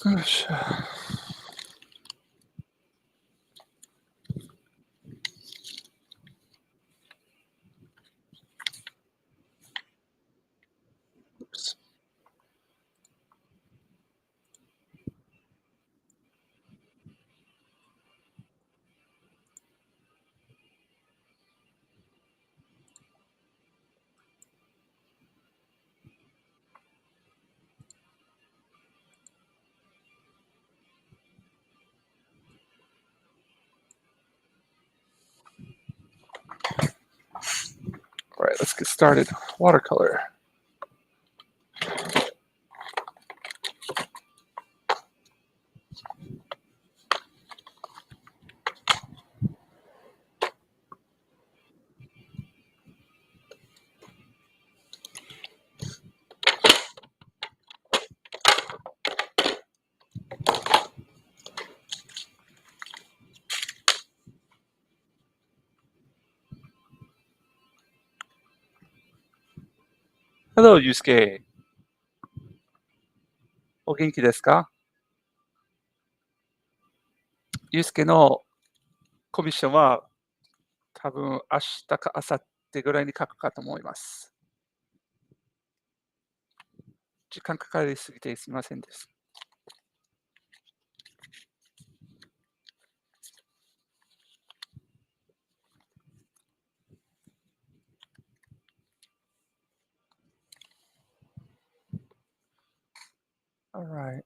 Gosh. Oops. All right, let's get started. Watercolor. Hello, Yusuke. お元気ですか？ユースケのコミッションは多分明日か明後日ぐらいに書くかと思います。時間かかりすぎてすみませんです。All right.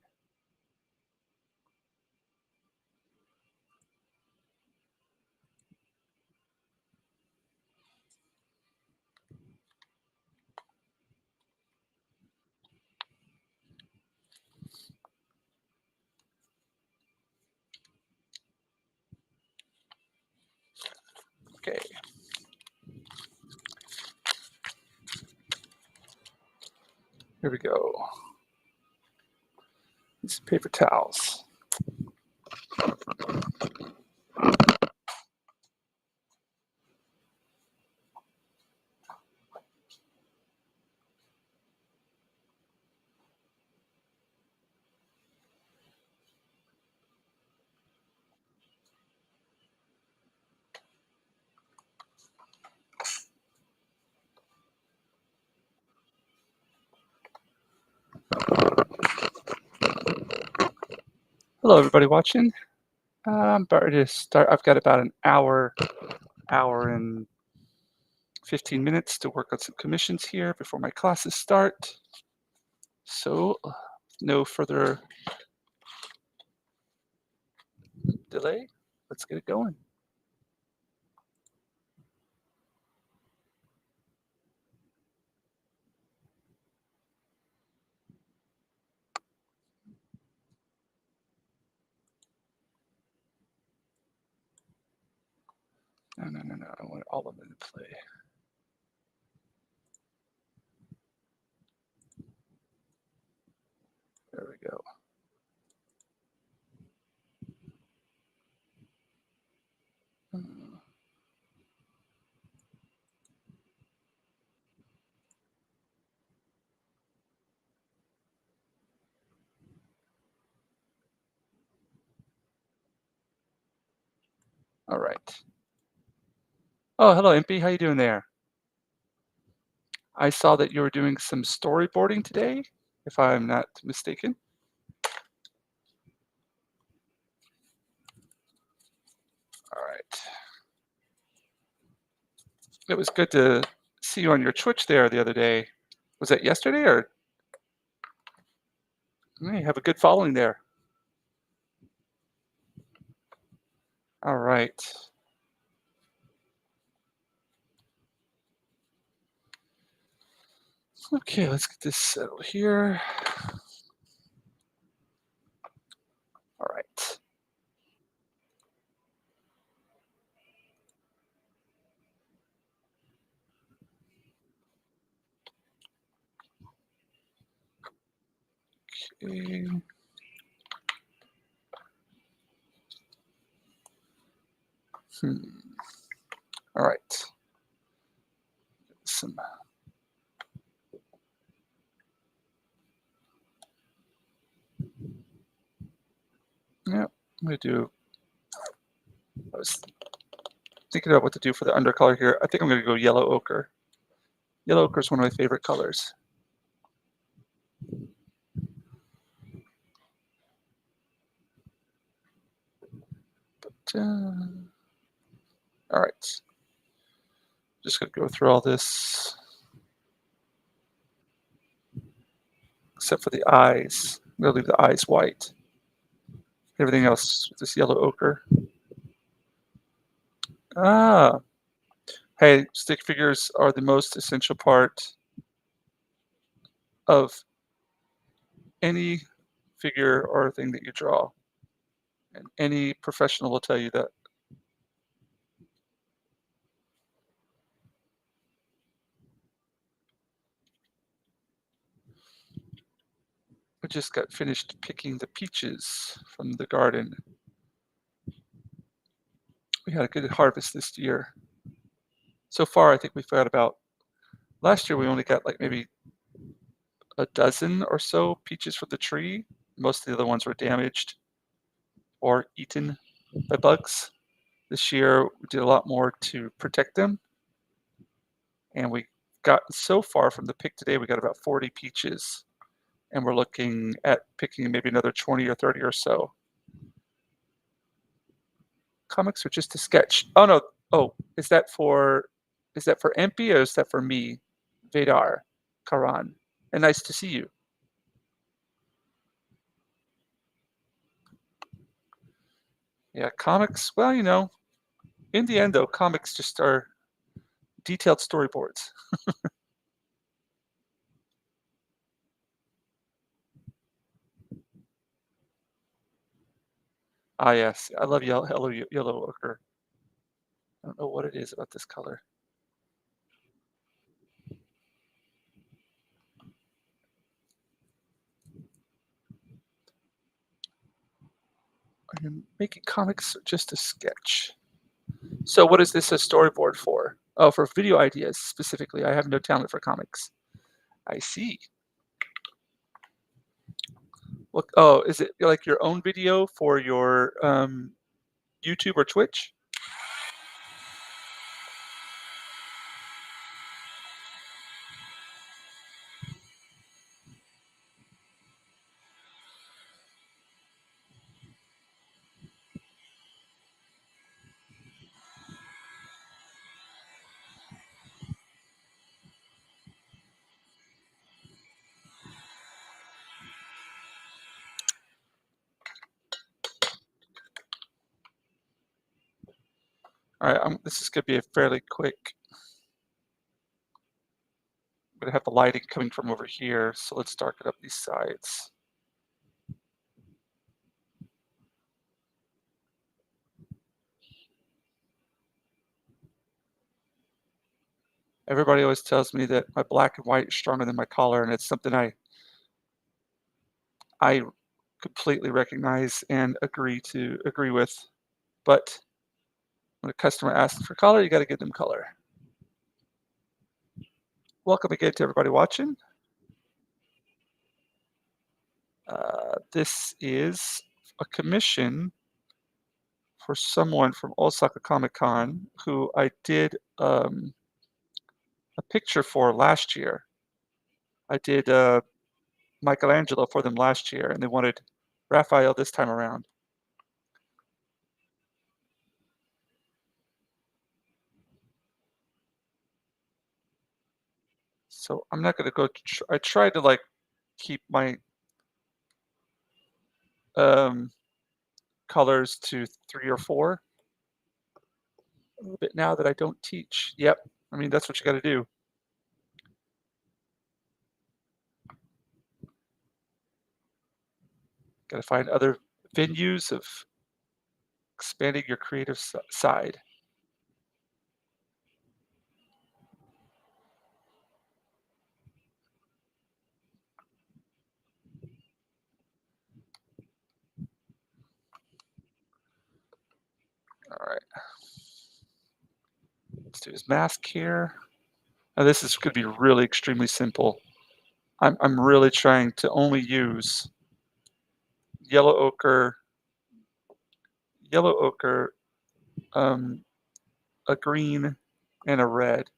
Okay. Here we go. These paper towels. Hello, everybody watching. I'm about ready to start. I've got about an hour and 15 minutes to work on some commissions here before my classes start. So, no further delay. Let's get it going. No. I want all of them to play. There we go. All right. Oh, hello, Impy. How you doing there? I saw that you were doing some storyboarding today, if I'm not mistaken. All right. It was good to see you on your Twitch there the other day. Was that yesterday or? You have a good following there. All right. Okay, let's get this settled here. All right. Okay. All right. Some. I'm going to do, I was thinking about what to do for the undercolor here. I think I'm going to go yellow ochre. Yellow ochre is one of my favorite colors. All right. Just going to go through all this, except for the eyes. I'm going to leave the eyes white. Everything else with this yellow ochre. Ah, hey, stick figures are the most essential part of any figure or thing that you draw. And any professional will tell you that. I just got finished picking the peaches from the garden. We had a good harvest this year. So far, I think we've got about, last year we only got like maybe a dozen or so peaches from the tree. Most of the other ones were damaged or eaten by bugs. This year, we did a lot more to protect them. And we got so far from the pick today, we got about 40 peaches. And we're looking at picking maybe another 20 or 30 or so. Comics are just a sketch. Oh no. Oh, is that for MP or is that for me? Vedar, Karan. And nice to see you. Yeah, comics, well, in the end though, comics just are detailed storyboards. Ah yes, I love yellow ochre. I don't know what it is about this color. I'm making comics just a sketch. So what is this a storyboard for? Oh, for video ideas specifically. I have no talent for comics. I see. Look, oh, is it like your own video for your YouTube or Twitch? All right, this is going to be a fairly quick. I'm going to have the lighting coming from over here, so let's darken up these sides. Everybody always tells me that my black and white is stronger than my color, and it's something I completely recognize and agree with. But when a customer asks for color, you got to give them color. Welcome again to everybody watching. This is a commission for someone from Osaka Comic Con who I did a picture for last year. I did Michelangelo for them last year, and they wanted Raphael this time around. So I'm not going to go. I tried to like keep my colors to 3 or 4 a little bit now that I don't teach. Yep, I mean that's what you got to do. Got to find other venues of expanding your creative side. All right. Let's do his mask here. Now this is going to be really extremely simple. I'm really trying to only use yellow ochre yellow ochre, a green, and a red.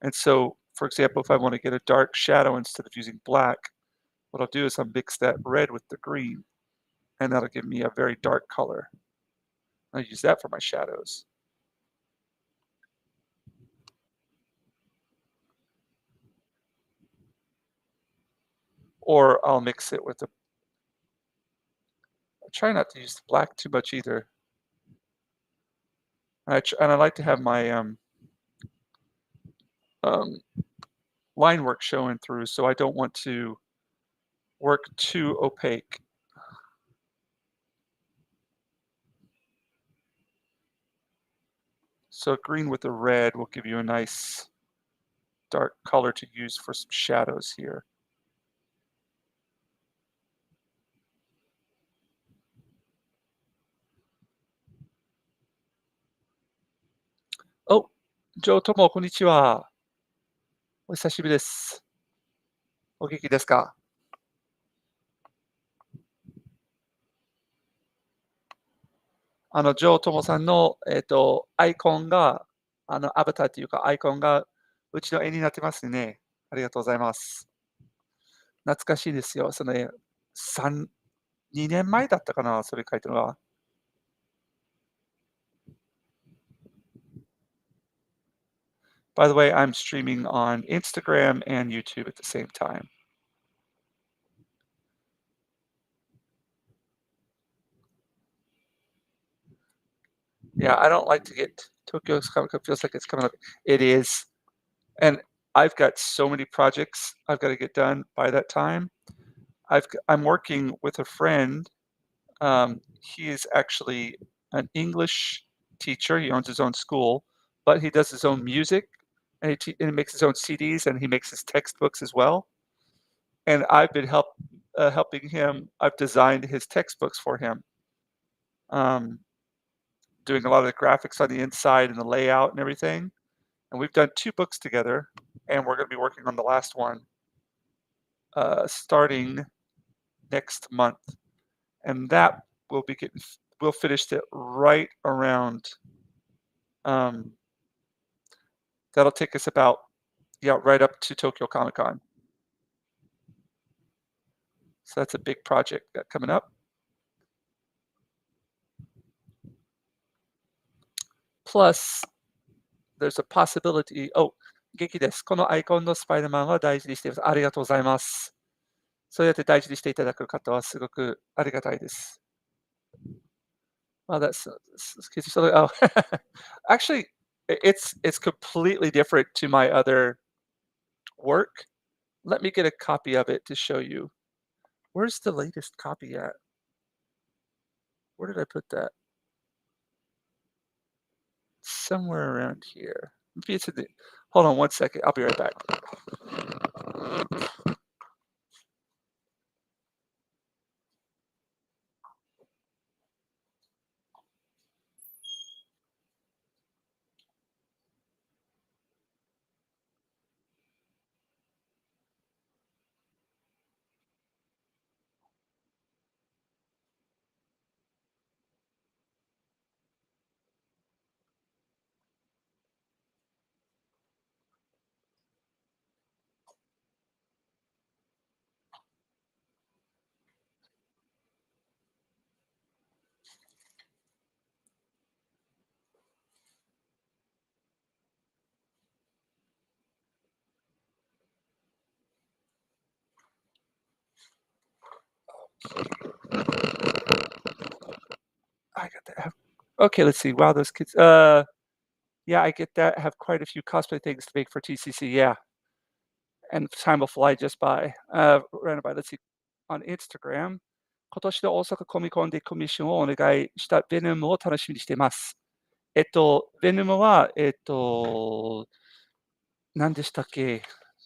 And so, for example, if I want to get a dark shadow instead of using black, what I'll do is I'll mix that red with the green, and that'll give me a very dark color. I'll use that for my shadows. Or I'll mix it with I try not to use the black too much either. And I like to have my um, line work showing through, so I don't want to work too opaque. So green with the red will give you a nice dark color to use for some shadows here.お、ジョーとも、こんにちは。お久しぶりです。お元気ですか？ジョーともさんの、アイコンが、アバターっていうか、アイコンがうちの絵になってますね。ありがとうございます。懐かしいですよ。その絵、2年前だったかな、それ描いたのは。By the way, I'm streaming on Instagram and YouTube at the same time. Yeah, I don't like to get Tokyo's Comic Con feels like it's coming up. It is, and I've got so many projects I've got to get done by that time. I'm working with a friend. He is actually an English teacher. He owns his own school, but he does his own music, and he makes his own CDs, and he makes his textbooks as well. And I've been helping him. I've designed his textbooks for him, um, doing a lot of the graphics on the inside and the layout and everything. And we've done 2 books together, and we're gonna be working on the last one, starting next month, and that will be getting we'll finish it right around, um that'll take us about, yeah, right up to Tokyo Comic Con. So that's a big project got coming up. Plus, there's a possibility元気です。このアイコンのスパイダーマンは大事にしています。ありがとうございます。そうやって大事にしていただく方はすごくありがたいです。Well, that's oh, actually, it's completely different to my other work. Let me get a copy of it to show you. Where's the latest copy at? Where did I put that? Somewhere around here. Maybe it's in the hold on one second. I'll be right back. I got that. Okay, let's see. Wow, those kids. Yeah, I get that. Have quite a few cosplay things to make for TCC. Yeah, and time will fly just by. Right by. Let's see. On Instagram, 今年の大阪コミコンでコミッションをお願いしたベノムを楽しみにしています。ベノムは、何でしたっけ？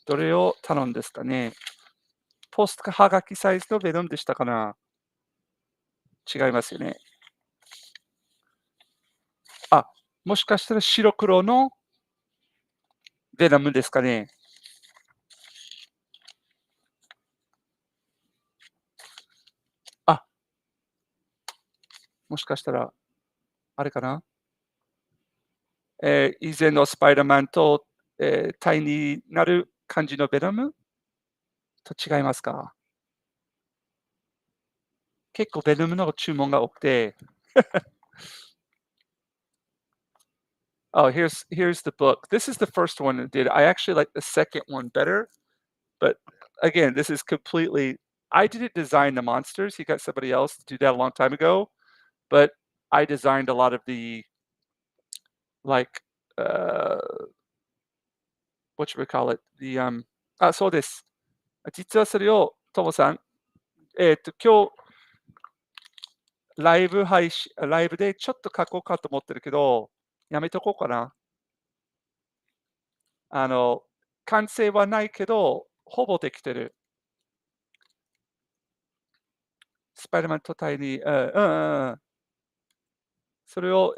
どれを頼んですかね？ポストはがきサイズのベノムでしたかな？違いますよね。あ、もしかしたら白黒のベノムですかね？あ、もしかしたら。あれかな？以前のスパイダーマンと、対になる感じのベノムと違いますか？結構ベノムの注文が多くて、oh, here's the book. This is the first one that did. I actually like the second one better, but again, this is completely I didn't design the monsters. He got somebody else to do that a long time ago, but I designed a lot of the like uh what you would call it? The あ、そうです。実はそれをともさん、今日ライブでちょっと書こうかと思ってるけど、やめとこうかな。あの、完成はないけど、ほぼできてる。スパイダーマンと対に、それを、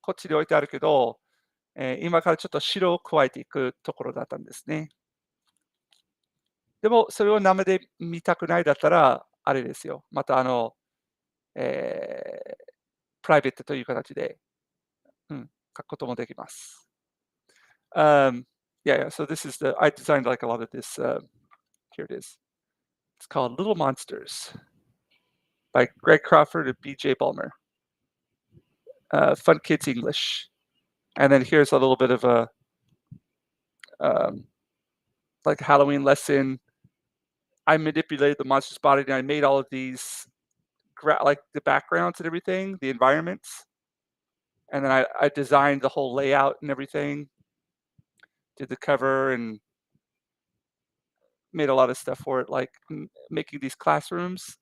こっちに置いてあるけど、今からちょっと白を加えていくところだったんですね。でも、それを生で見たくないだったら、あれですよ。またえープライベートという形で、うん、書くこともできます。Yeah, yeah. So this is I designed like a lot of this. Here it is. It's called Little Monsters by Greg Crawford and B.J. Balmer. Fun Kids English. And then here's a little bit of a um, like Halloween lesson. I manipulated the monster's body and I made all of these like the backgrounds and everything, the environments. And then I designed the whole layout and everything, did the cover and made a lot of stuff for it, like making these classrooms.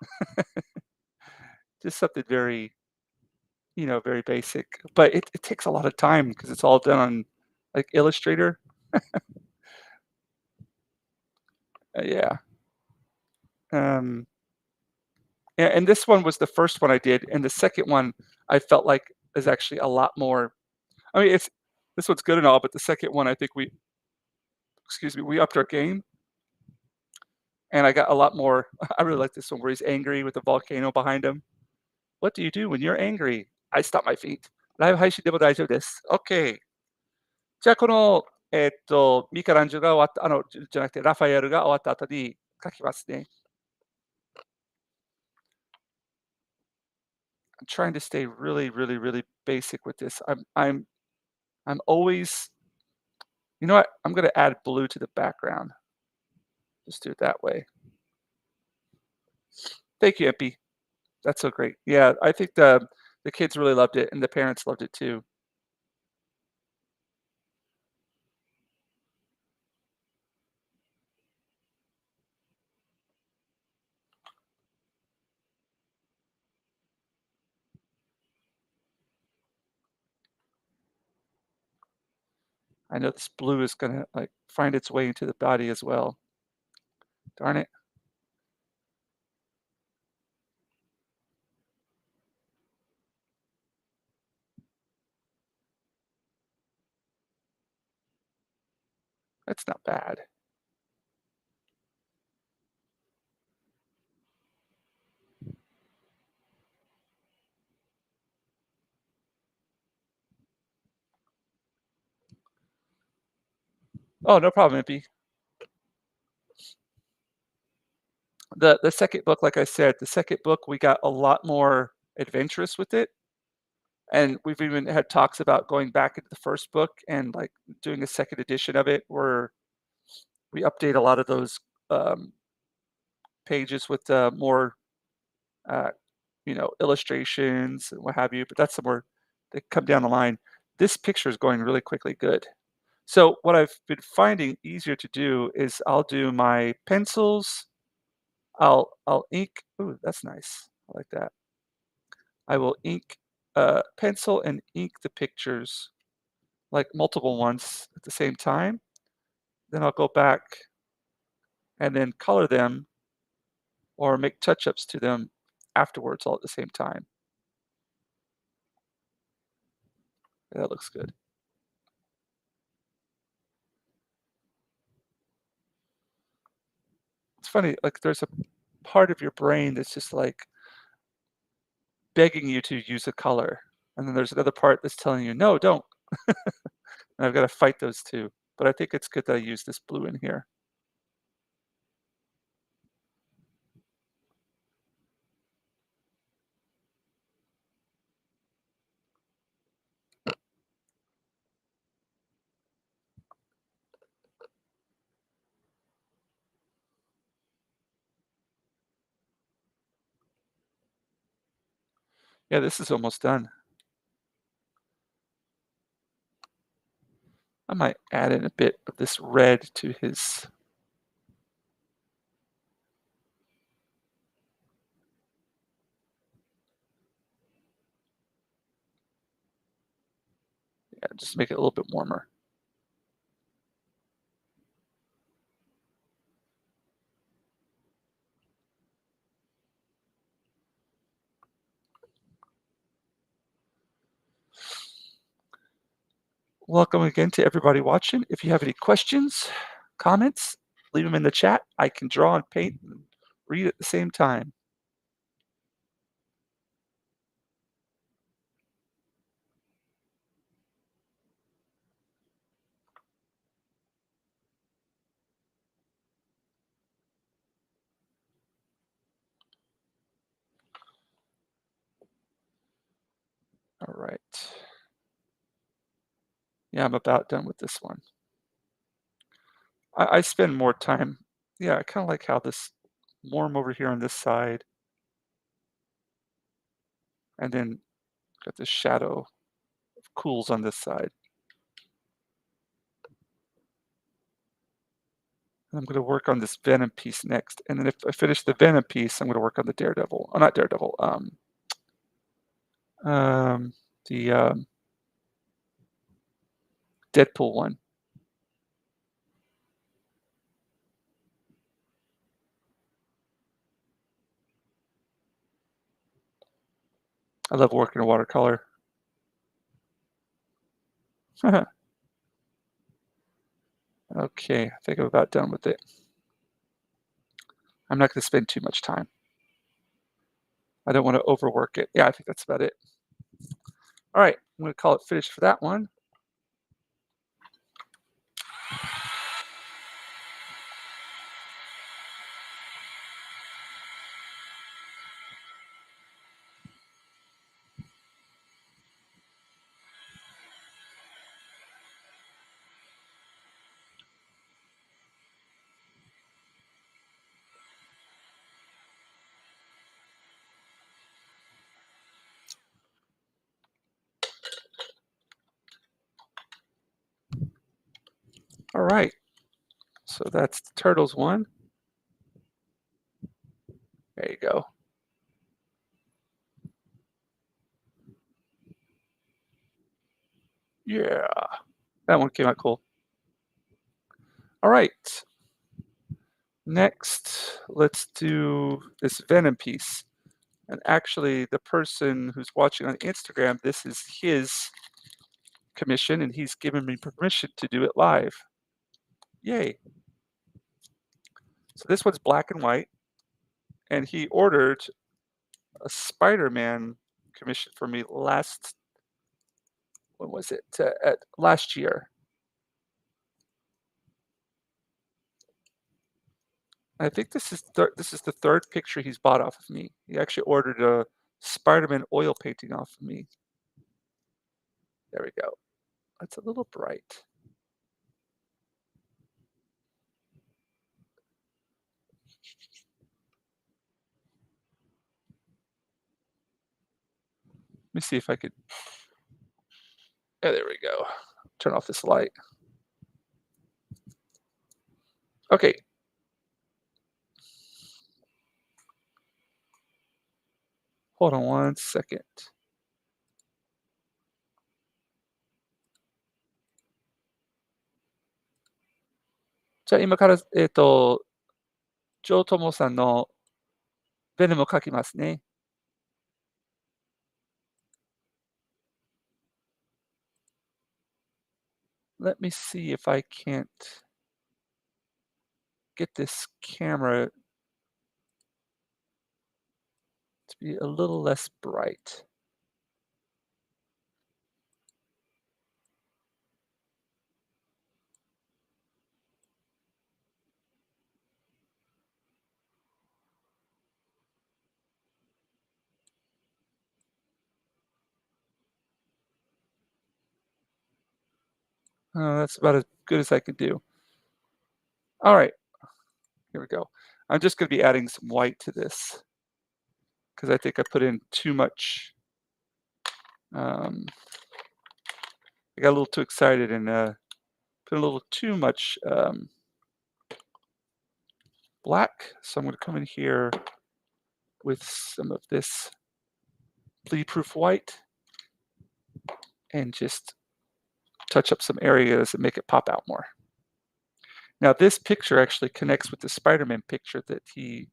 Just something very, very basic. But it takes a lot of time because it's all done on like Illustrator. Yeah. Um, and this one was the first one I did, and the second one I felt like is actually a lot more. I mean, it's this one's good and all, but the second one I think excuse me, we upped our game, and I got a lot more. I really like this one where he's angry with the volcano behind him. What do you do when you're angry? I stop my feet. ライブ配信でも大丈夫です。OK。じゃあ、この、ミカランジェロが終わった、じゃなくて、ラファエルが終わった後に書きますね。I'm trying to stay really, really, really basic with this. I'm always, you know what? I'm going to add blue to the background. Just do it that way. Thank you, Epi. That's so great. Yeah, I think the kids really loved it, and the parents loved it too. I know this blue is gonna like find its way into the body as well. Darn it. That's not bad. Oh, no problem, Epi. The second book, like I said, the second book we got a lot more adventurous with it. And we've even had talks about going back into the first book and like doing a second edition of it where we update a lot of those um, pages with more, uh, illustrations and what have you. But that's somewhere they come down the line. This picture is going really quickly good. So what I've been finding easier to do is I'll do my pencils. I'll ink. Ooh, that's nice. I like that. I will ink, pencil and ink the pictures, like multiple ones at the same time. Then I'll go back and then color them or make touch-ups to them afterwards all at the same time. That looks good. It's funny, like there's a part of your brain that's just like begging you to use a color, and then there's another part that's telling you, "No, don't." And I've gotta fight those 2, but I think it's good that I use this blue in here. Yeah, this is almost done. I might add in a bit of this red to his. Yeah, just make it a little bit warmer. Welcome again to everybody watching. If you have any questions, comments, leave them in the chat. I can draw and paint and read at the same time. All right. Yeah, I'm about done with this one. I spend more time. Yeah, I kind of like how this warm over here on this side, and then got this shadow of cools on this side. And I'm going to work on this Venom piece next. And then if I finish the Venom piece, I'm going to work on the Daredevil. Oh, not Daredevil. Um, the Deadpool one. I love working in watercolor. Okay, I think I'm about done with it. I'm not going to spend too much time. I don't want to overwork it. Yeah, I think that's about it. All right, I'm going to call it finished for that one. All right, so that's the Turtles one. There you go. Yeah, that one came out cool. All right, next, let's do this Venom piece. And actually, the person who's watching on Instagram, this is his commission, and he's given me permission to do it live. Yay. So this one's black and white, and he ordered a Spider-Man commission for me last, when was it? Last year. I think this is the third picture he's bought off of me. He actually ordered a Spider-Man oil painting off of me. There we go. That's a little bright. Let me see if I could. Yeah, there we go. Turn off this light. Okay. Hold on one second. じゃあ今から、ジョートモさんのベノムを書きますね。Let me see if I can't get this camera to be a little less bright. That's about as good as I could do. All right, here we go. I'm just going to be adding some white to this because I think I put in too much. I got a little too excited and put a little too much black. So I'm going to come in here with some of this bleed-proof white and just touch up some areas and make it pop out more. Now this picture actually connects with the Spider-Man picture that he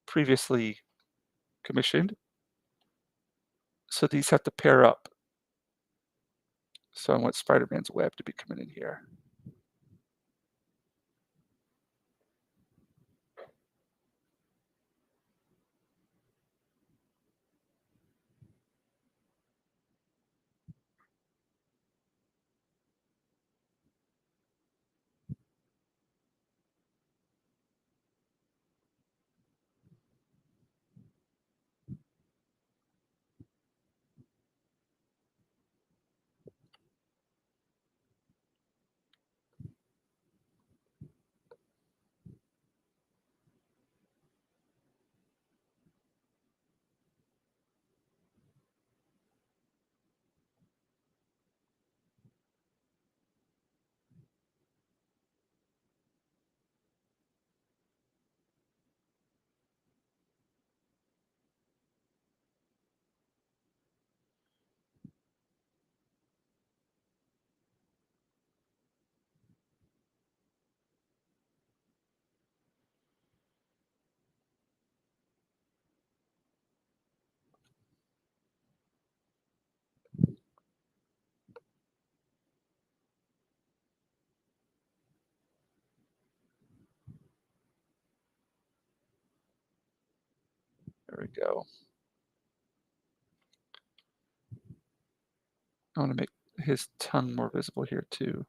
previously commissioned. So these have to pair up. So I want Spider-Man's web to be coming in here. There we go. I want to make his tongue more visible here too.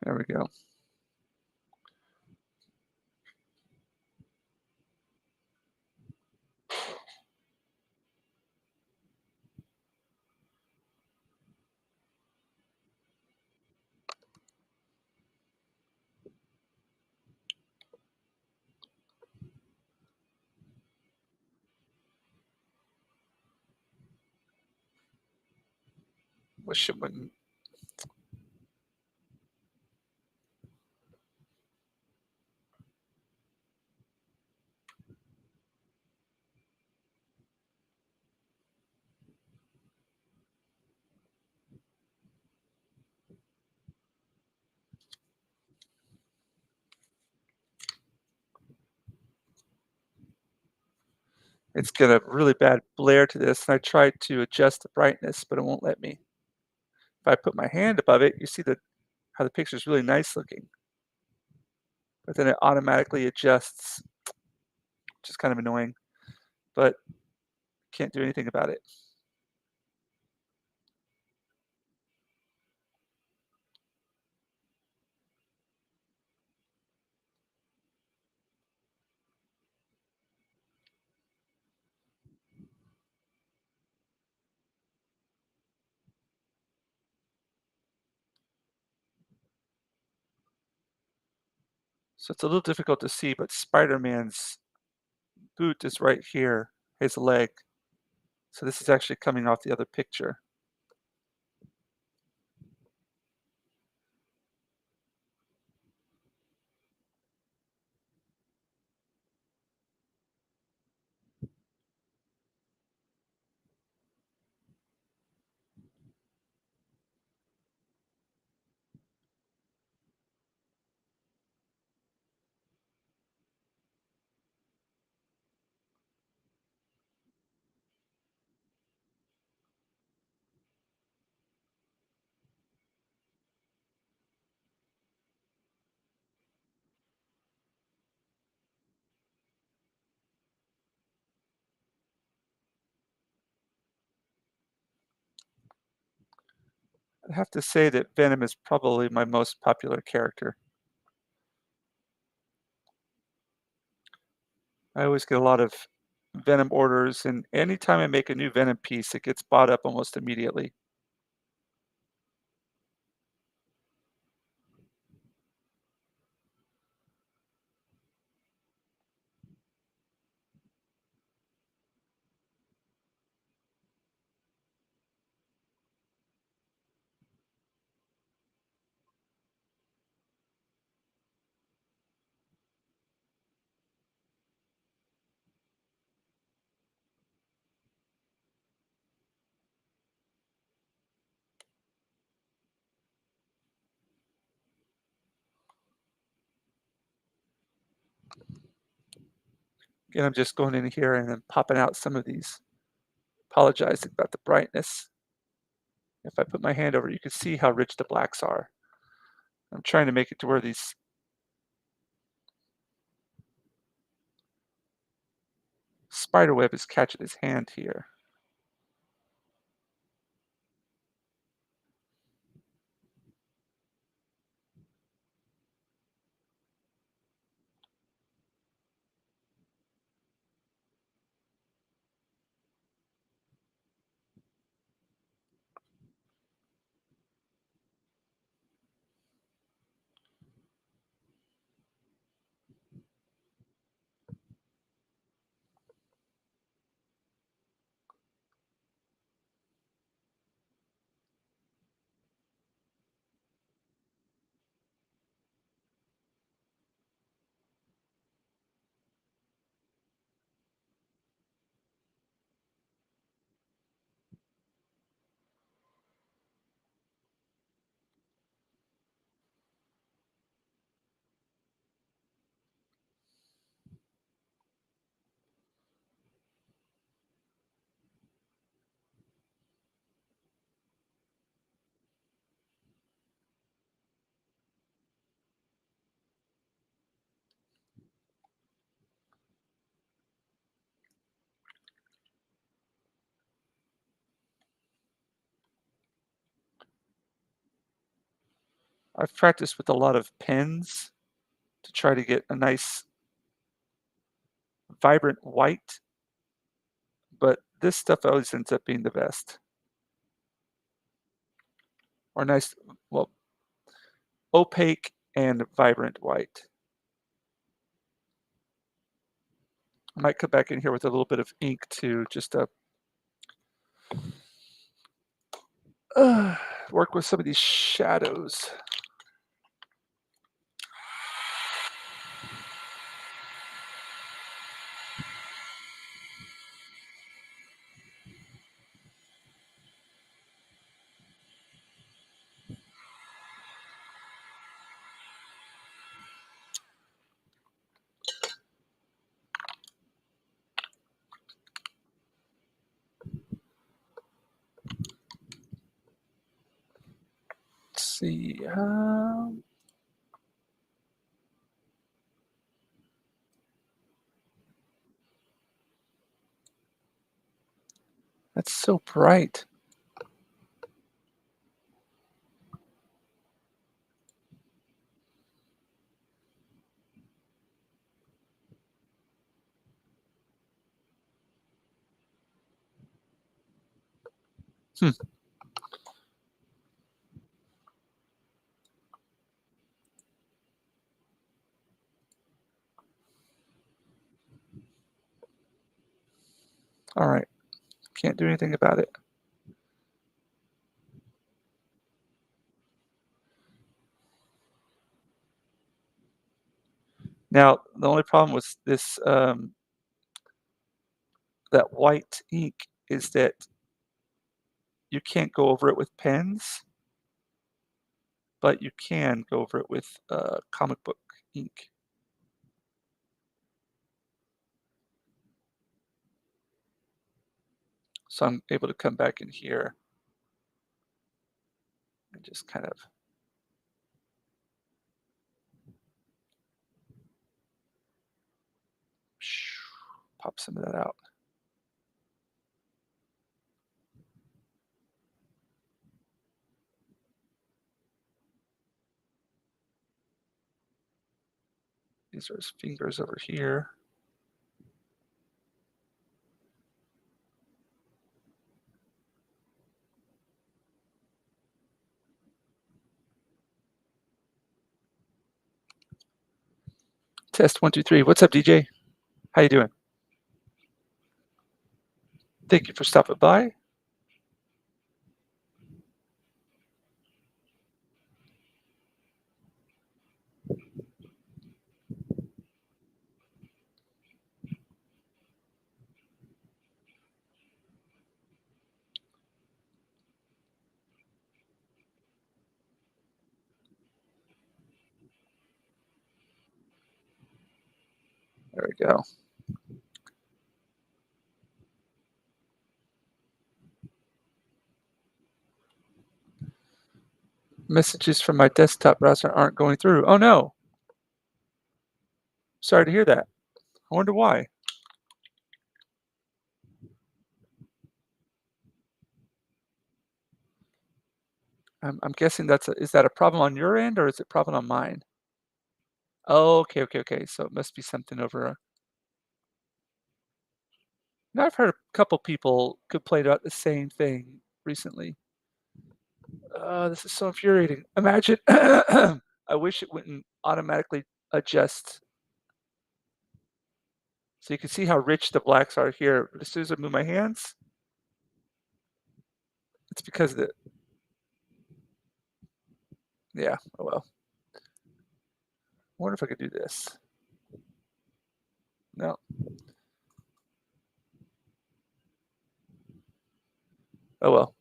There we go. Wish it wouldn't. It's got a really bad blare to this, and I tried to adjust the brightness, but it won't let me. If I put my hand above it, you see how the picture is really nice looking, but then it automatically adjusts, which is kind of annoying, but can't do anything about it. So it's a little difficult to see, but Spider-Man's boot is right here, his leg. So this is actually coming off the other picture. I have to say that Venom is probably my most popular character. I always get a lot of Venom orders, and anytime I make a new Venom piece, it gets bought up almost immediately. Again, I'm just going in here and then popping out some of these. Apologizing about the brightness. If I put my hand over it, you can see how rich the blacks are. I'm trying to make it to where these spider web is catching his hand here. I've practiced with a lot of pens to try to get a nice vibrant white, but this stuff always ends up being the best. Or nice, well, opaque and vibrant white. I might come back in here with a little bit of ink too, just to work with some of these shadows. Let's see. That's so bright. Hmm. All right. Can't do anything about it. Now, the only problem with this, that white ink is that you can't go over it with pens, but you can go over it with comic book ink. So I'm able to come back in here and just kind of pop some of that out. These are his fingers over here. Test 1, 2, 3. What's up, DJ? How you doing? Thank you for stopping by. There we go. Messages from my desktop browser aren't going through. Oh no. Sorry to hear that. I wonder why. I'm guessing is that a problem on your end or is it a problem on mine? Oh, okay, okay, okay. So it must be something over. Now I've heard a couple people complain about the same thing recently. This is so infuriating. Imagine, I wish it wouldn't automatically adjust. So you can see how rich the blacks are here. But as soon as I move my hands, it's because of the, yeah, oh well. I wonder if I could do this. No, oh well.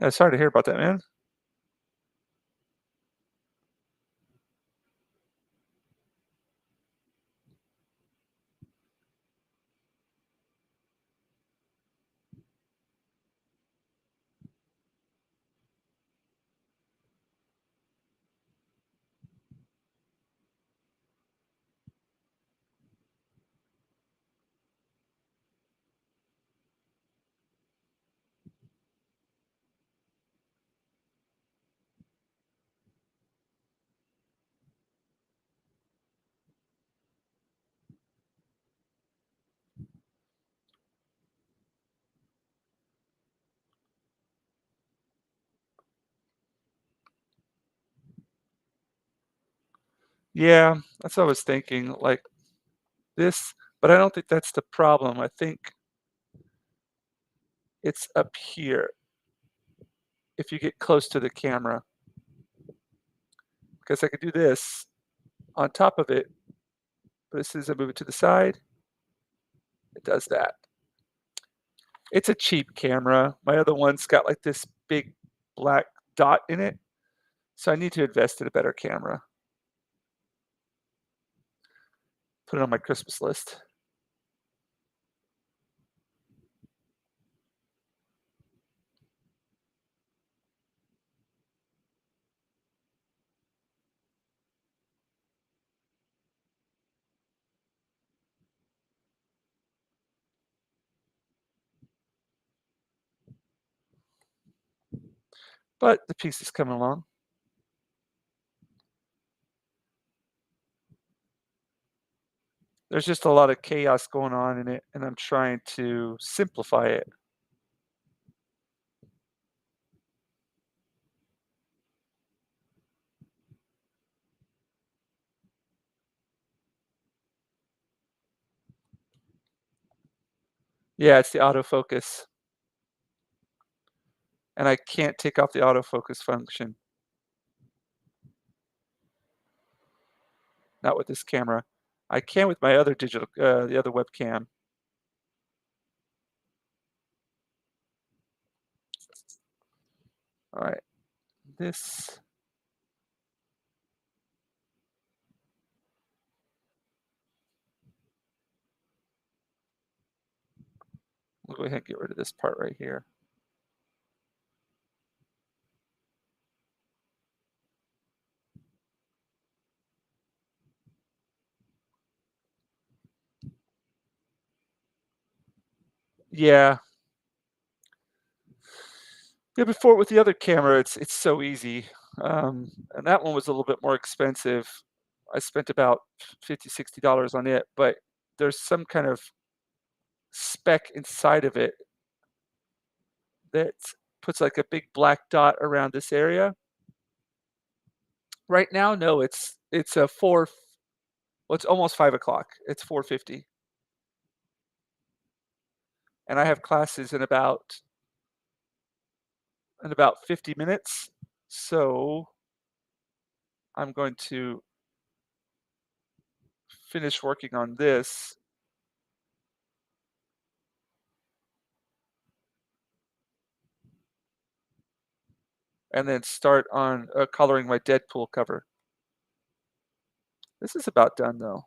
Sorry to hear about that, man. Yeah, that's what I was thinking. Like this, but I don't think that's the problem. I think it's up here if you get close to the camera. Because I could do this on top of it, but as soon as I move it to the side, it does that. It's a cheap camera. My other one's got like this big black dot in it, so I need to invest in a better camera. Put it on my Christmas list. But the piece is coming along. There's just a lot of chaos going on in it, and I'm trying to simplify it. Yeah, it's the autofocus, and I can't take off the autofocus function, not with this camera. I can with my other the other webcam. All right, this we'll go ahead and get rid of this part right here. Yeah. Yeah, before with the other camera, it's so easy. And that one was a little bit more expensive. I spent about 50, $60 on it, but there's some kind of spec inside of it that puts like a big black dot around this area. Right now, no, it's a well, it's almost 5 o'clock. It's 4:50, and I have classes in about 50 minutes. So I'm going to finish working on this and then start on coloring my Deadpool cover. This is about done though.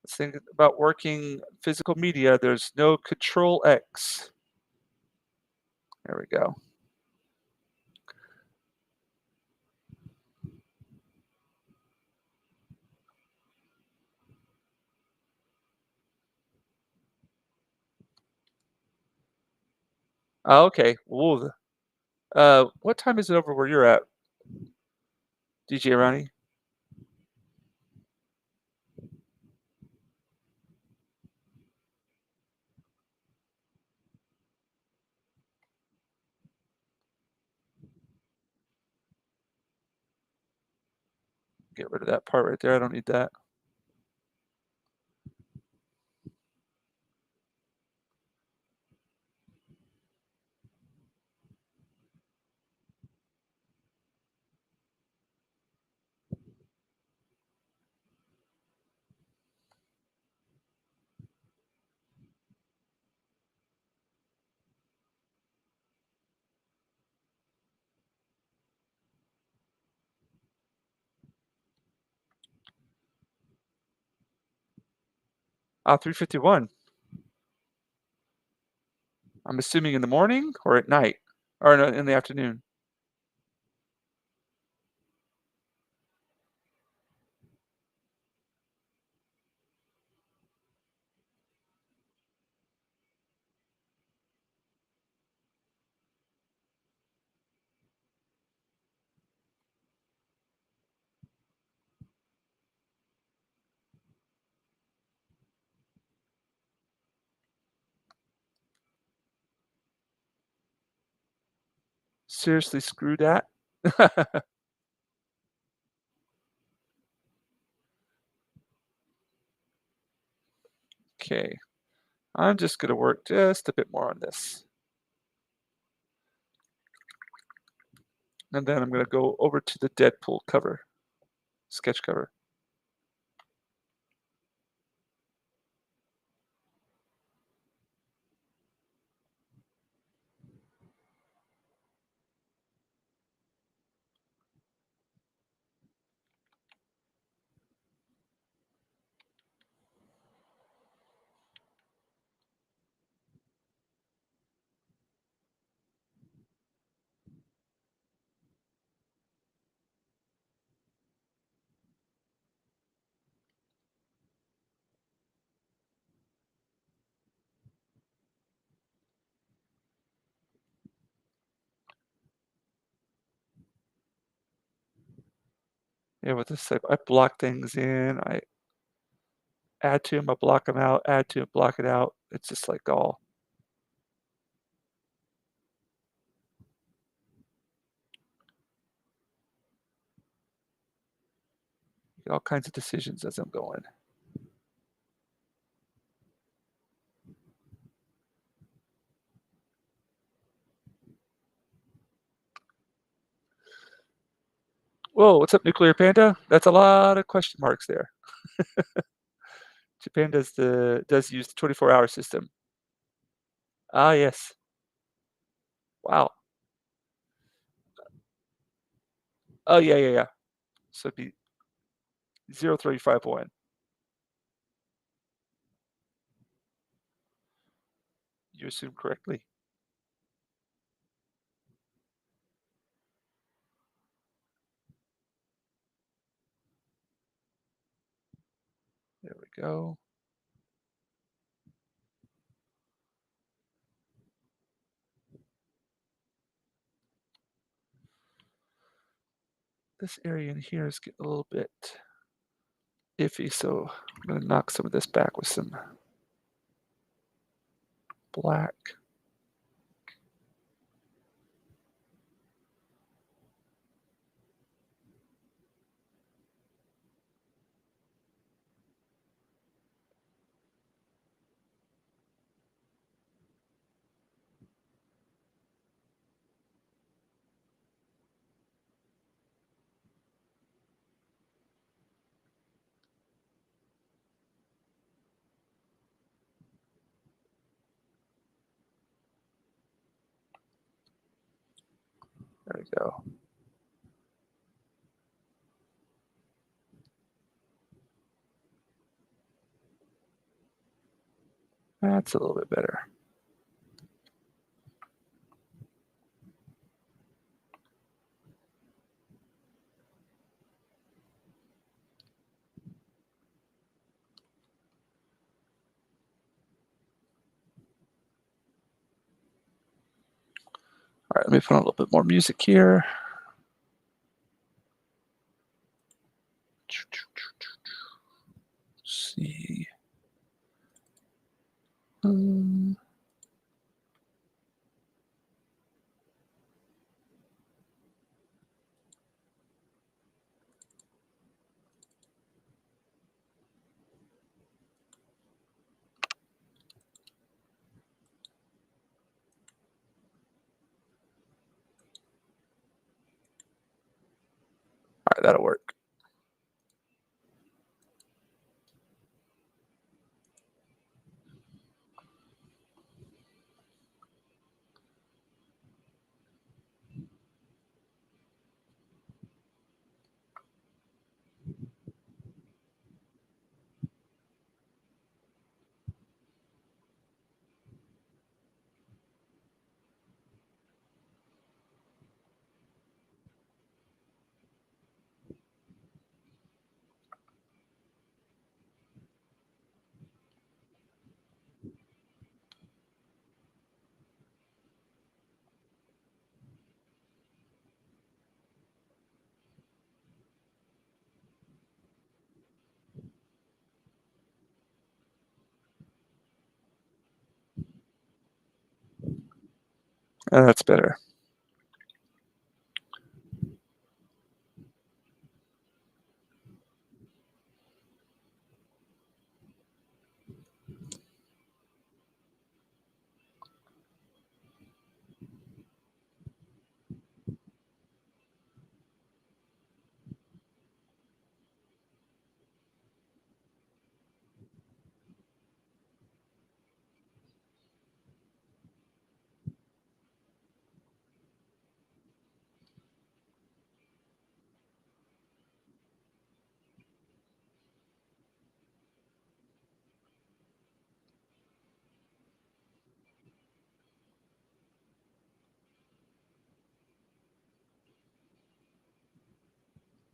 Let's think about working physical media. There's no Control X. There we go. Oh, okay. Ooh, what time is it over where you're at, DJ Ronnie? Get rid of that part right there. I don't need that. 3:51. I'm assuming in the morning or at night, or no, in the afternoon. Seriously, screw that. Okay, I'm just gonna work just a bit more on this, and then I'm gonna go over to the Deadpool cover, sketch cover. Yeah, with this type, I block things in. I add to them, I block them out. Add to it, block it out. It's just like all. Get all kinds of decisions as I'm going. Whoa, what's up, Nuclear Panda? That's a lot of question marks there. Japan does use the 24-hour system. Ah, yes. Wow. Oh, yeah, yeah, yeah. So it'd be 0351. You assumed correctly. There we go. This area in here is getting a little bit iffy, so I'm going to knock some of this back with some black. There we go. That's a little bit better. All right, let me put on a little bit more music here. Let's see. All right, that'll work. That's better.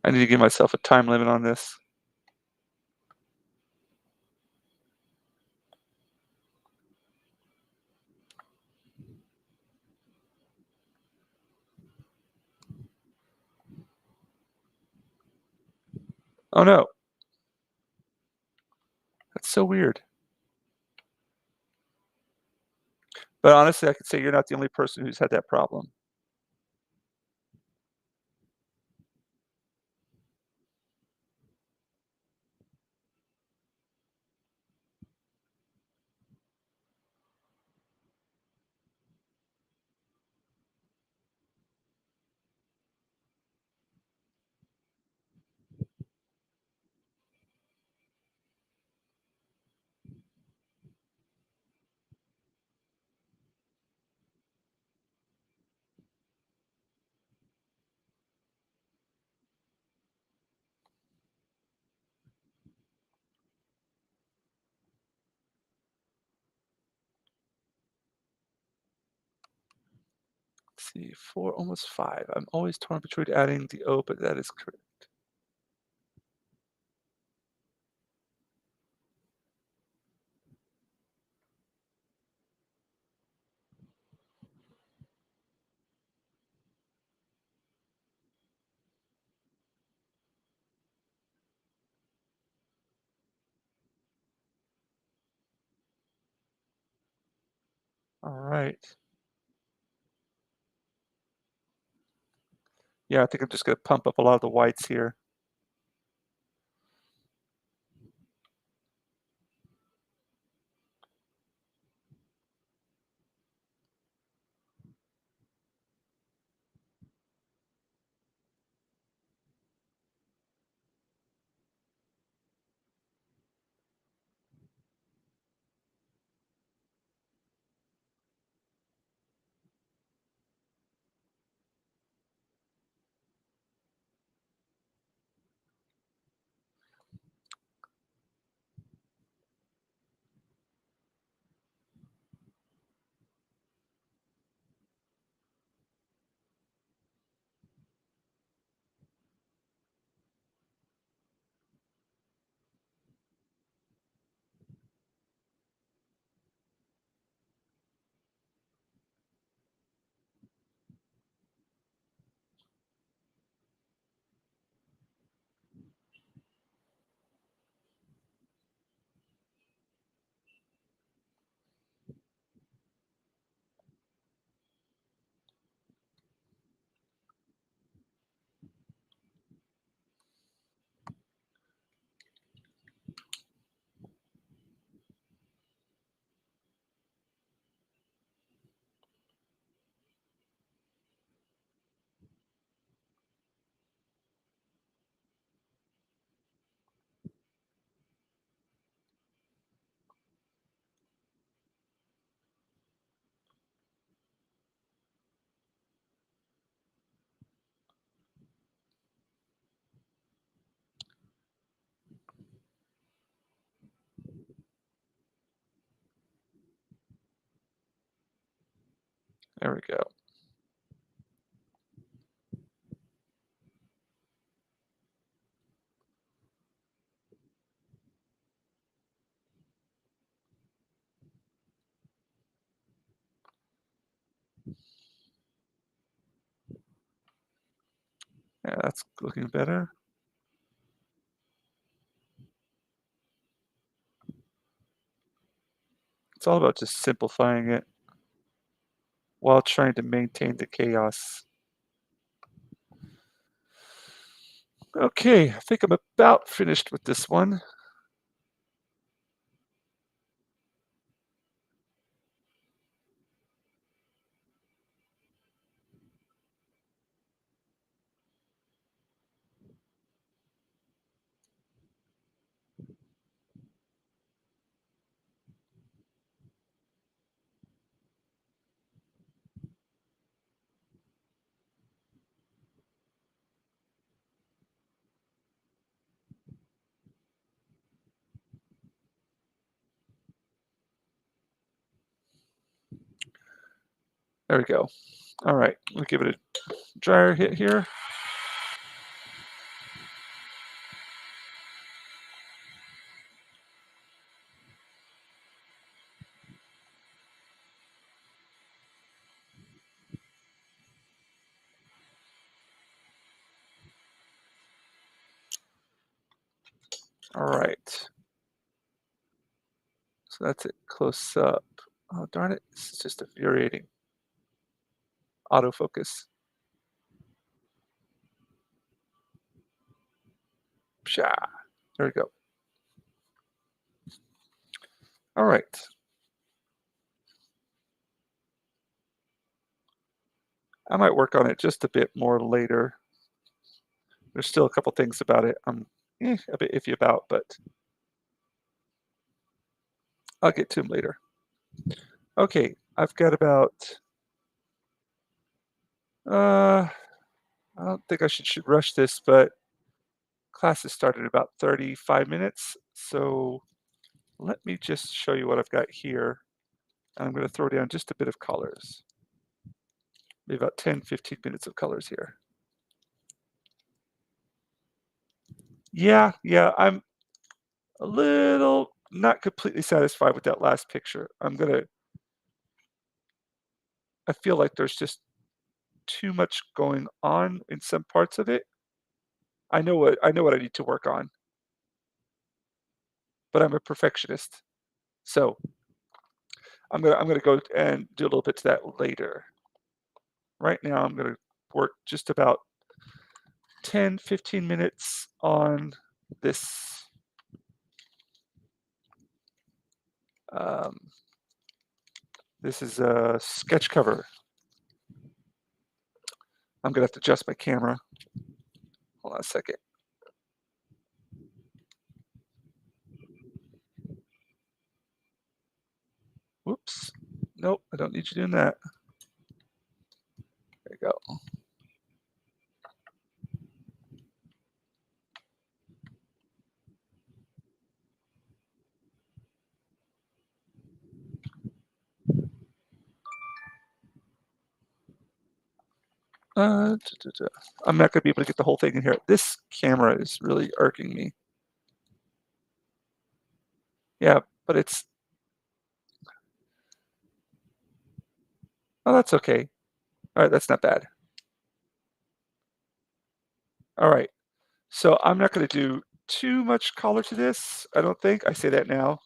I need to give myself a time limit on this. Oh no. That's so weird. But honestly, I could say you're not the only person who's had that problem. see, 4, almost 5. I'm always torn between adding the O, but that is correct. All right. Yeah, I think I'm just gonna pump up a lot of the whites here. There we go. Yeah, that's looking better. It's all about just simplifying it while trying to maintain the chaos. Okay, I think I'm about finished with this one. There we go. All right, we'll give it a dryer hit here. All right, so that's it close up. Oh, darn it, this is just infuriating. Autofocus. Psha. There we go. All right. I might work on it just a bit more later. There's still a couple things about it I'm a bit iffy about, but I'll get to them later. Okay, I've got about, I don't think I should rush this, but class has started in about 35 minutes. So let me just show you what I've got here. I'm going to throw down just a bit of colors. maybe about 10, 15 minutes of colors here. Yeah, I'm a little not completely satisfied with that last picture. I feel like there's just too much going on in some parts of it. I know what I need to work on, but I'm a perfectionist. So I'm gonna go and do a little bit to that later. Right now, I'm gonna work just about 10, 15 minutes on this. Um, this is a sketch cover. I'm gonna have to adjust my camera. Hold on a second. Whoops. Nope, I don't need you doing that. There you go. I'm not gonna be able to get the whole thing in here. This camera is really irking me. Yeah, but it's oh, that's okay. All right, that's not bad. All right, so I'm not gonna do too much color to this. I don't think. I say that now,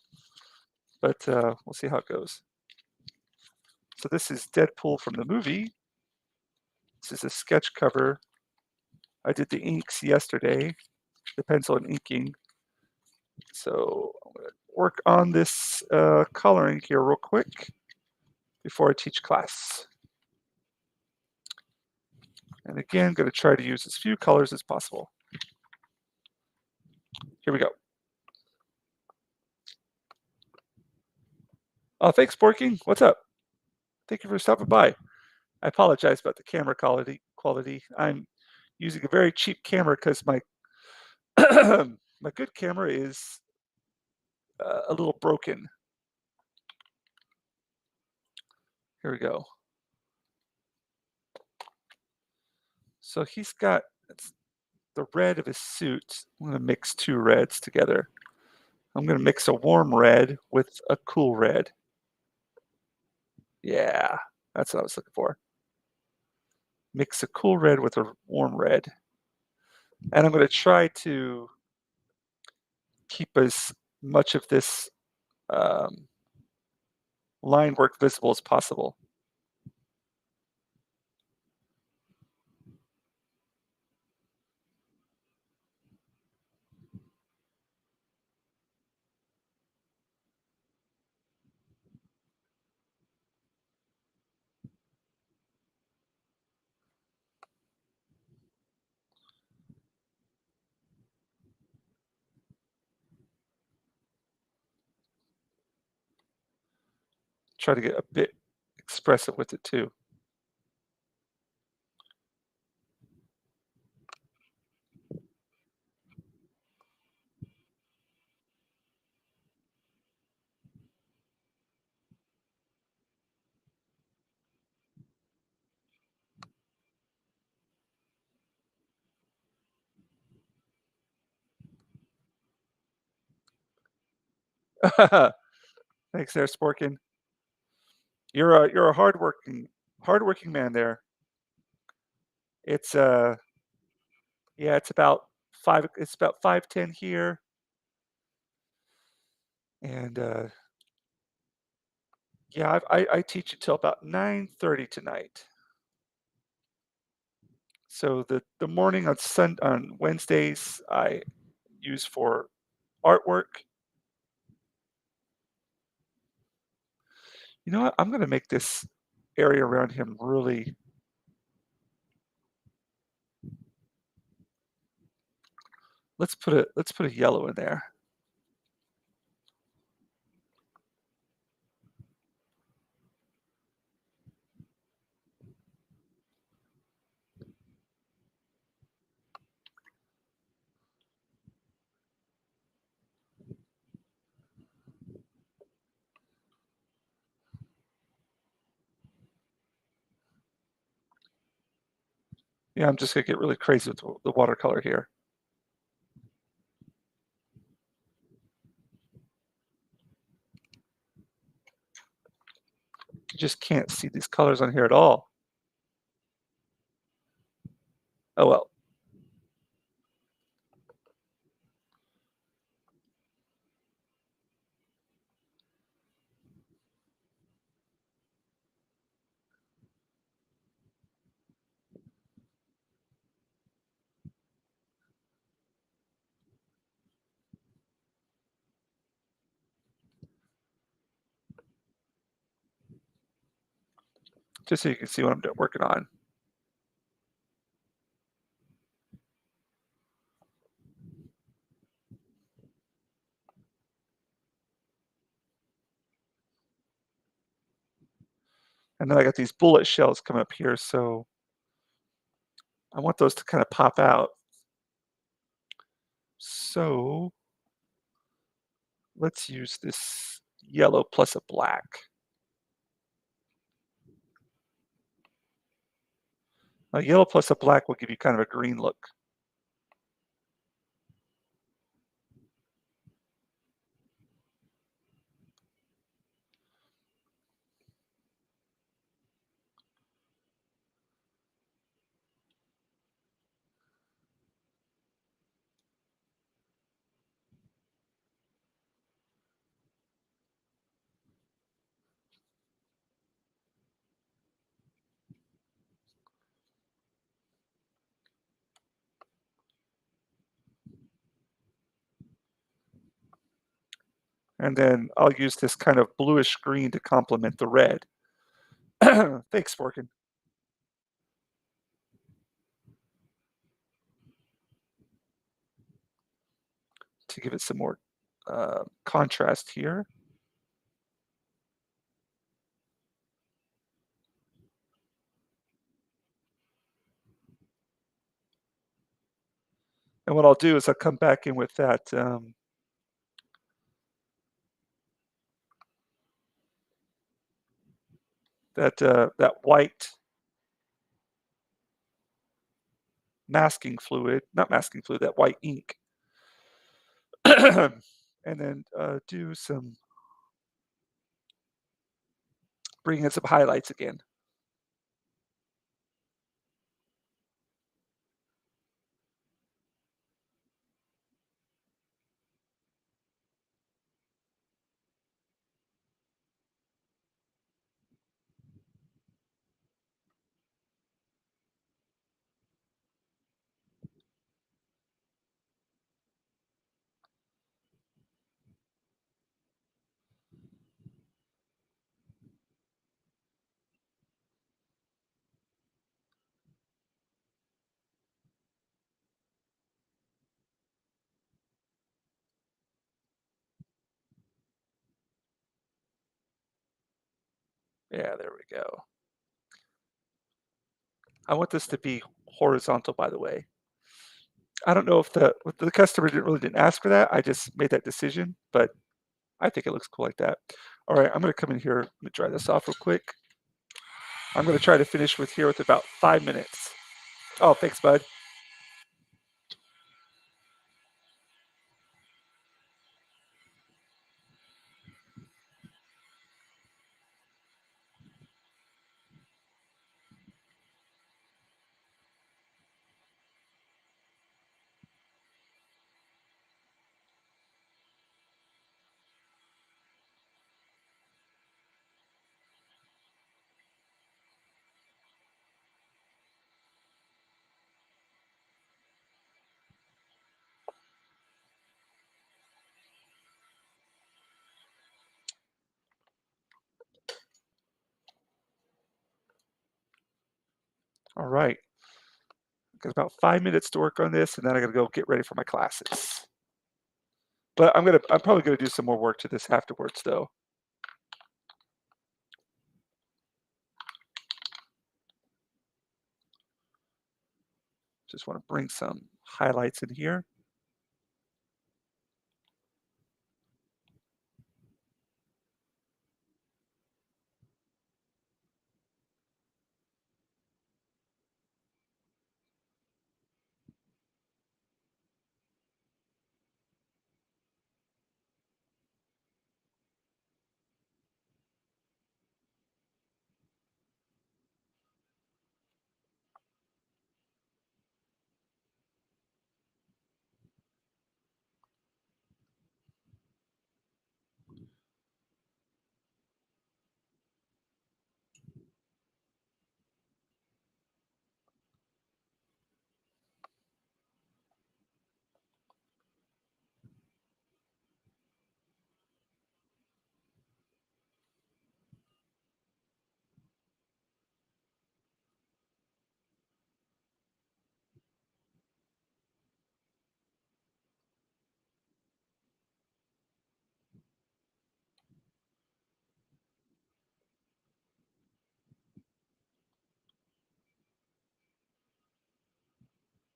but we'll see how it goes. So this is Deadpool from the movie. This is a sketch cover. I did the inks yesterday, the pencil and inking. So I'm gonna work on this coloring here real quick before I teach class. And again, I'm gonna try to use as few colors as possible. Here we go. Oh, thanks, Borking. What's up? Thank you for stopping by. I apologize about the camera quality. I'm using a very cheap camera because my my good camera is a little broken. Here we go. So he's got the red of his suit. I'm going to mix two reds together. I'm going to mix a warm red with a cool red. Yeah, that's what I was looking for. Mix a cool red with a warm red. And I'm going to try to keep as much of this um, line work visible as possible. Try to get a bit expressive with it too. Thanks there, Sporkin. You're a hardworking man there. It's yeah, it's about 5:10 here, and yeah, I teach until about 9:30 tonight. So the morning on Wednesdays I use for artwork. You know what? I'm gonna make this area around him really. Let's put a yellow in there. Yeah, I'm just gonna get really crazy with the watercolor here. You just can't see these colors on here at all. Oh well. Just so you can see what I'm working on. And then I got these bullet shells come up here, so I want those to kind of pop out. So let's use this yellow plus a black. A yellow plus a black will give you kind of a green look. And then I'll use this kind of bluish green to complement the red. Thanks, Forkin. To give it some more contrast here. And what I'll do is I'll come back in with that white masking fluid, not masking fluid, that white ink, and then do some bring in some highlights again. Yeah, there we go. I want this to be horizontal, by the way. I don't know if the customer didn't ask for that. I just made that decision, but I think it looks cool like that. All right, I'm gonna come in here. Let me dry this off real quick. I'm gonna try to finish with here with about 5 minutes. Oh, thanks, bud. All right, got about 5 minutes to work on this, and then I gotta go get ready for my classes. But I'm probably gonna do some more work to this afterwards, though. Just want to bring some highlights in here.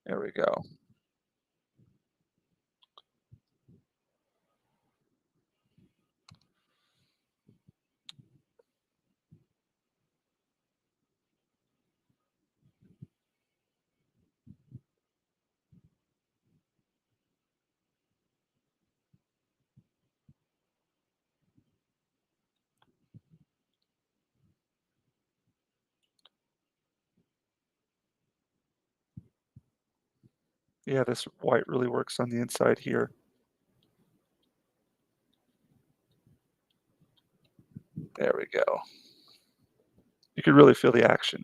There we go. Yeah, this white really works on the inside here. There we go. You can really feel the action.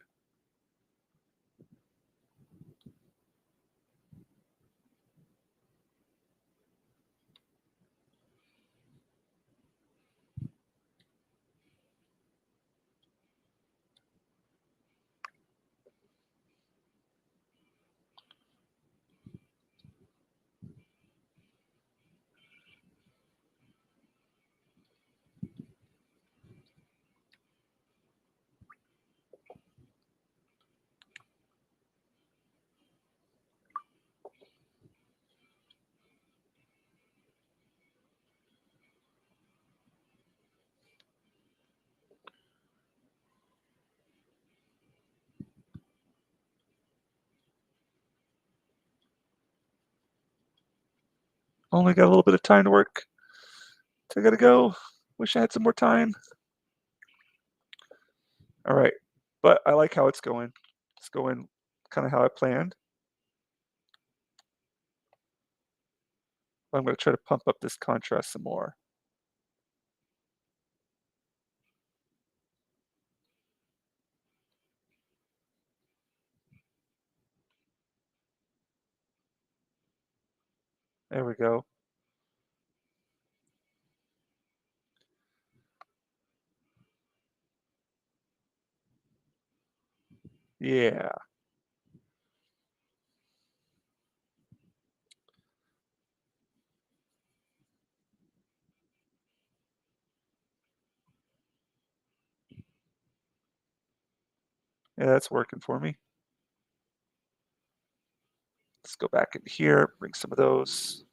Only got a little bit of time to work. So I gotta go. Wish I had some more time. All right. But I like how it's going. It's going kind of how I planned. I'm going to try to pump up this contrast some more. There we go. Yeah. Yeah, that's working for me. Let's go back in here, bring some of those.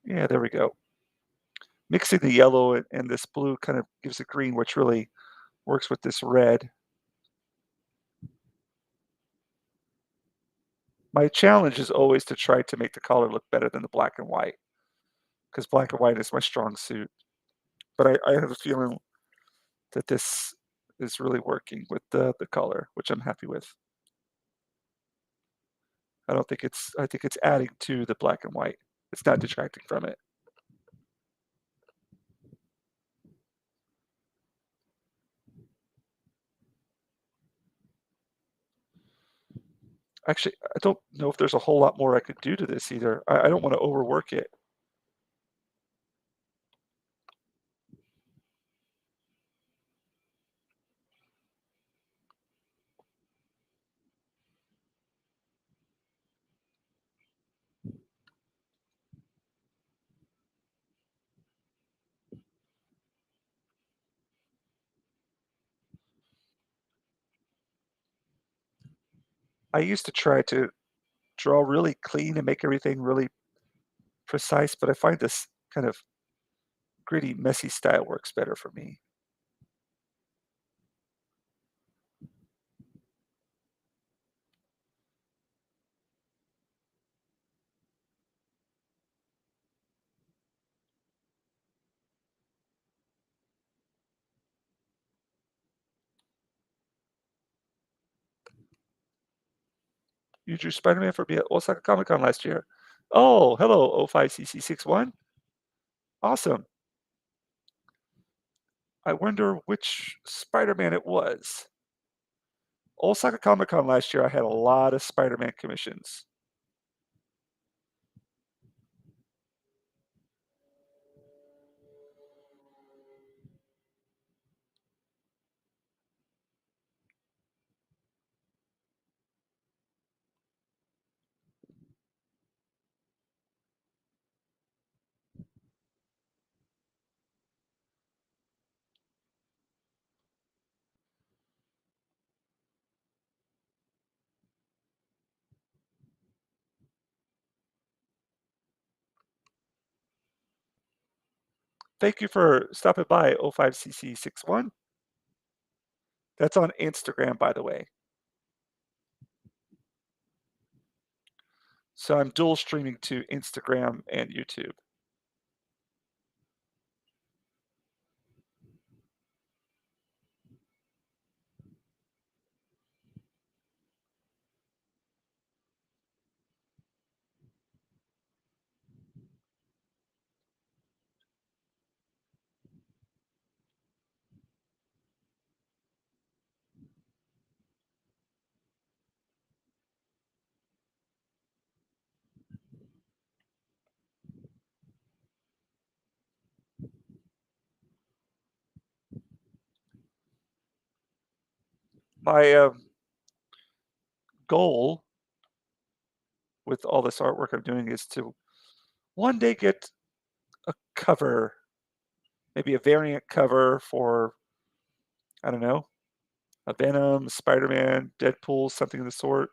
Yeah, there we go. Mixing the yellow and this blue kind of gives a green, which really works with this red. My challenge is always to try to make the color look better than the black and white, because black and white is my strong suit. But I have a feeling that this is really working with the color, which I'm happy with. I think it's adding to the black and white. It's not detracting from it. Actually, I don't know if there's a whole lot more I could do to this either. I don't want to overwork it. I used to try to draw really clean and make everything really precise, but I find this kind of gritty, messy style works better for me. You drew Spider-Man for me at Osaka Comic Con last year. Oh, hello, O5CC61. Awesome. I wonder which Spider-Man it was. Osaka Comic Con last year, I had a lot of Spider-Man commissions. Thank you for stopping by 05CC61. That's on Instagram, by the way. So I'm dual streaming to Instagram and YouTube. My goal with all this artwork I'm doing is to one day get a cover, maybe a variant cover for, I don't know, a Venom, Spider-Man, Deadpool, something of the sort.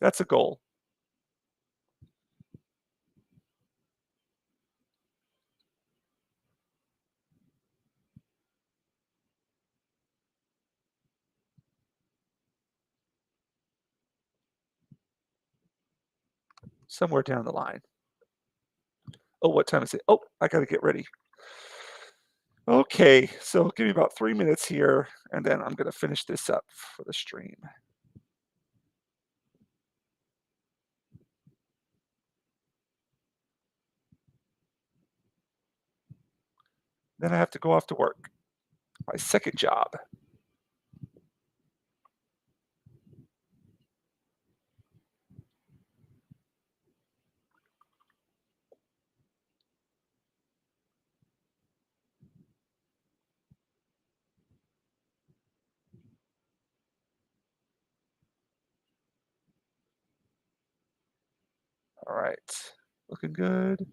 That's a goal. Somewhere down the line. Oh, what time is it? Oh, I gotta get ready. Okay, so give me about 3 minutes here, and then I'm gonna finish this up for the stream. Then I have to go off to work. My second job. All right, looking good.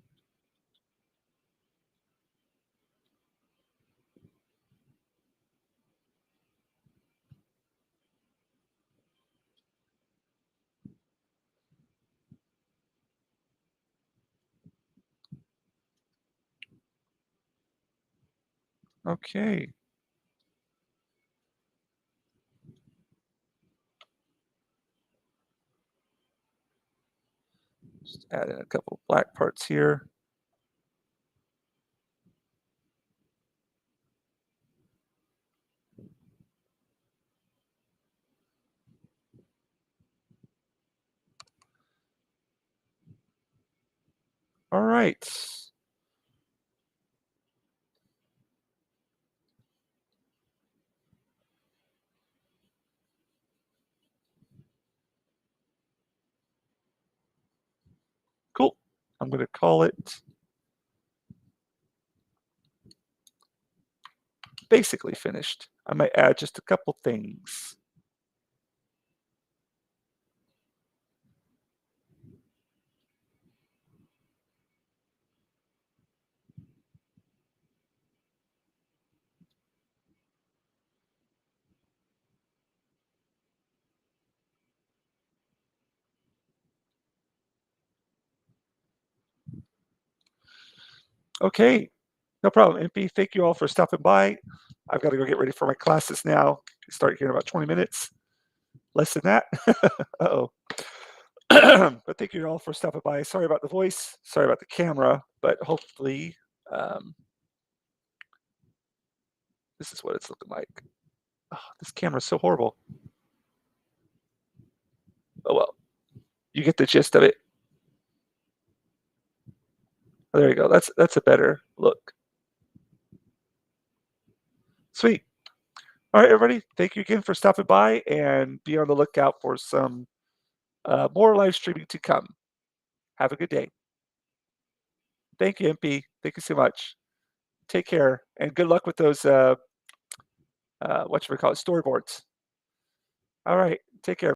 Okay. Just add in a couple black parts here. All right. Cool. I'm gonna call it basically finished. I might add just a couple things. Okay, no problem, MP. Thank you all for stopping by. I've got to go get ready for my classes now. Start here in about 20 minutes. Less than that. Uh-oh. But thank you all for stopping by. Sorry about the voice. Sorry about the camera, but hopefully this is what it's looking like. Oh, this camera's so horrible. Oh well, you get the gist of it. Oh, there you go. That's a better look. Sweet. All right, everybody. Thank you again for stopping by, and be on the lookout for some more live streaming to come. Have a good day. Thank you, MP. Thank you so much. Take care, and good luck with those what should we call it, storyboards. All right, take care.